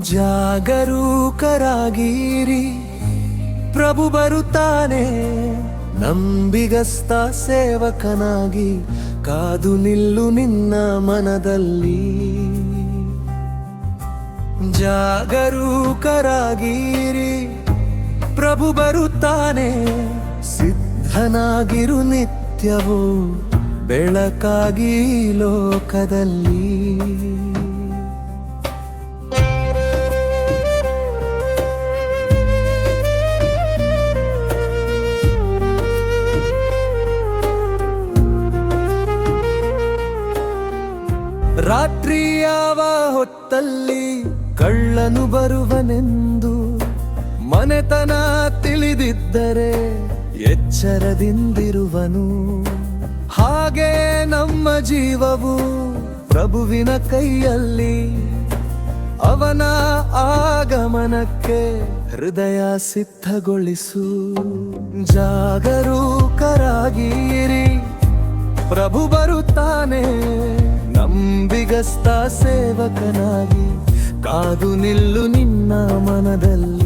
ಜಾಗರೂಕರಾಗಿರಿ, ಪ್ರಭು ಬರುತ್ತಾನೆ. ನಂಬಿಗಸ್ತ ಸೇವಕನಾಗಿ ಕಾದು ನಿಲ್ಲು ನಿನ್ನ ಮನದಲ್ಲಿ. ಜಾಗರೂಕರಾಗಿರಿ, ಪ್ರಭು ಬರುತ್ತಾನೆ. ಸಿದ್ಧನಾಗಿರು ನಿತ್ಯವೂ ಬೆಳಕಾಗಿ ಲೋಕದಲ್ಲಿ. ರಾತ್ರಿ ಯಾವ ಹೊತ್ತಲ್ಲಿ ಕಳ್ಳನು ಬರುವನೆಂದು ಮನೆತನ ತಿಳಿದಿದ್ದರೆ ಎಚ್ಚರದಿಂದಿರುವನು. ಹಾಗೆ ನಮ್ಮ ಜೀವವು ಪ್ರಭುವಿನ ಕೈಯಲ್ಲಿ. ಅವನ ಆಗಮನಕ್ಕೆ ಹೃದಯ ಸಿದ್ಧಗೊಳಿಸು. ಜಾಗರೂಕರಾಗಿರಿ, ಪ್ರಭು ಬರುತ್ತಾನೆ. ನಂಬಿಗಸ್ತ ಸೇವಕನಾಗಿ ಕಾದು ನಿಲ್ಲು ನಿನ್ನ ಮನದಲ್ಲಿ.